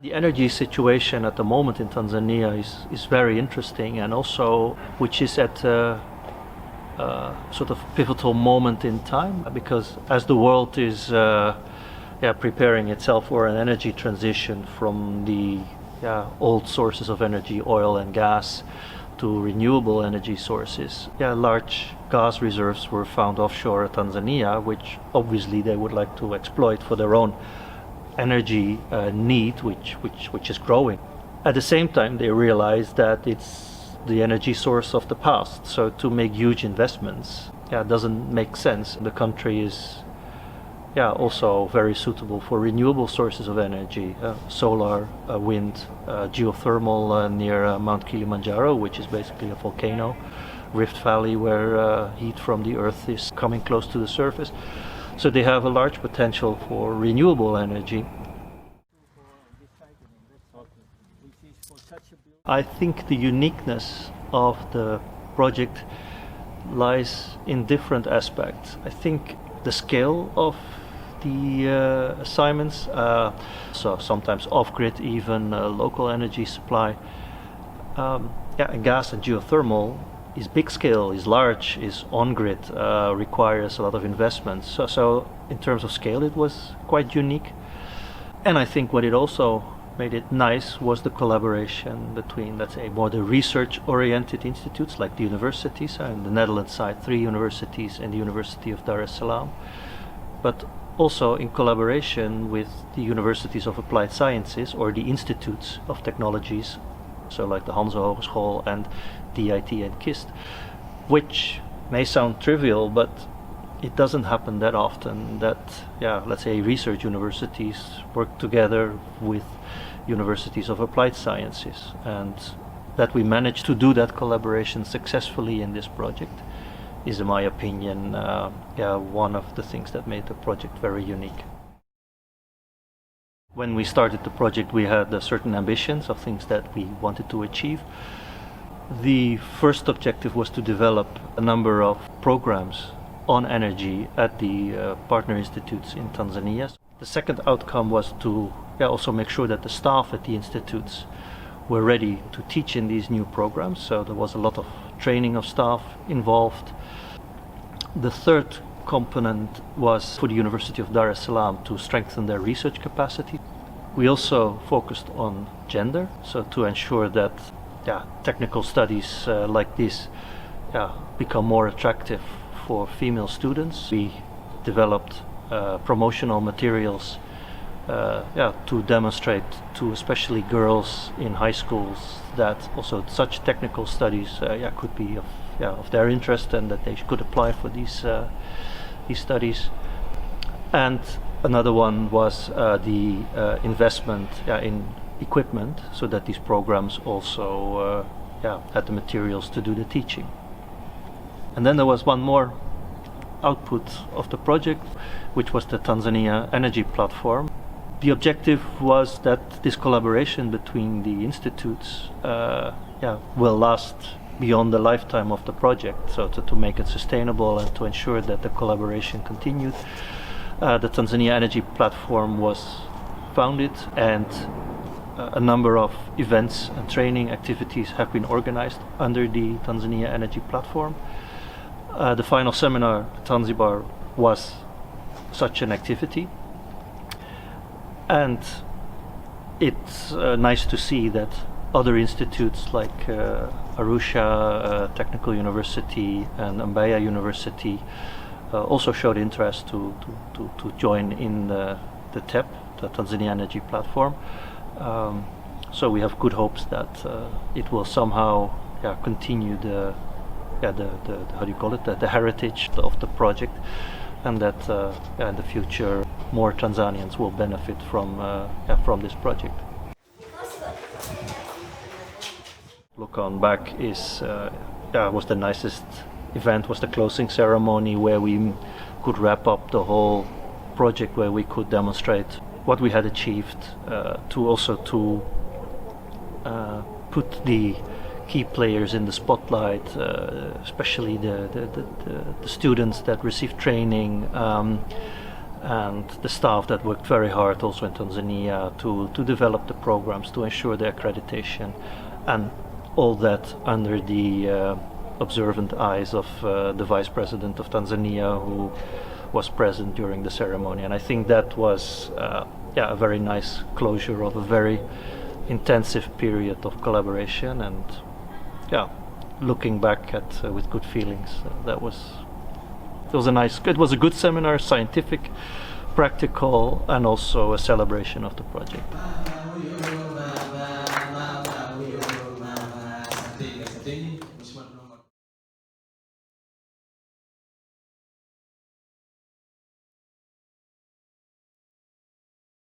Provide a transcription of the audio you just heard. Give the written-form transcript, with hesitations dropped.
The energy situation at the moment in Tanzania is very interesting, and also which is at a sort of pivotal moment in time, because as the world is preparing itself for an energy transition from the old sources of energy, oil and gas, to renewable energy sources. Large gas reserves were found offshore Tanzania, which obviously they would like to exploit for their own energy need, which is growing. At the same time, they realize that it's the energy source of the past. So to make huge investments, doesn't make sense. The country is also very suitable for renewable sources of energy, solar, wind, geothermal near Mount Kilimanjaro, which is basically a volcano, Rift Valley, where heat from the earth is coming close to the surface. So they have a large potential for renewable energy. I think the uniqueness of the project lies in different aspects. I think the scale of the assignments, so sometimes off-grid, even local energy supply, and gas and geothermal is big scale, is large, is on-grid, requires a lot of investments. So in terms of scale, it was quite unique. And I think what it also made it nice was the collaboration between, let's say, more the research-oriented institutes like the universities. In the Netherlands side, 3 universities and the University of Dar es Salaam, but also in collaboration with the Universities of Applied Sciences or the Institutes of Technologies, so like the Hanse Hogeschool and DIT and KIST, which may sound trivial, but it doesn't happen that often that, let's say, research universities work together with universities of applied sciences, and that we managed to do that collaboration successfully in this project is, in my opinion, one of the things that made the project very unique. When we started the project, we had certain ambitions of things that we wanted to achieve. The first objective was to develop a number of programs on energy at the partner institutes in Tanzania. The second outcome was to also make sure that the staff at the institutes were ready to teach in these new programs. So there was a lot of training of staff involved. The third component was for the University of Dar es Salaam to strengthen their research capacity. We also focused on gender, so to ensure that technical studies like this become more attractive for female students. We developed promotional materials to demonstrate to especially girls in high schools that also such technical studies could be of their interest, and that they could apply for these studies. And another one was the investment in equipment, so that these programs also had the materials to do the teaching. And then there was one more output of the project, which was the Tanzania Energy Platform. The objective was that this collaboration between the institutes will last beyond the lifetime of the project, so to make it sustainable and to ensure that the collaboration continued. The Tanzania Energy Platform was founded, and a number of events and training activities have been organized under the Tanzania Energy Platform. The final seminar at Zanzibar was such an activity, and it's nice to see that other institutes like Arusha Technical University and Mbeya University also showed interest to join in the TEP, the Tanzania Energy Platform. So we have good hopes that it will somehow continue the how do you call it, the heritage of the project, and that in the future more Tanzanians will benefit from this project. Looking back was the nicest event, was the closing ceremony, where we could wrap up the whole project, where we could demonstrate what we had achieved, to put the key players in the spotlight, especially the students that received training, and the staff that worked very hard also in Tanzania to develop the programs, to ensure the accreditation, and all that under the observant eyes of the Vice President of Tanzania, who was present during the ceremony. And I think that was a very nice closure of a very intensive period of collaboration, and looking back at with good feelings. It was a good seminar, scientific, practical, and also a celebration of the project.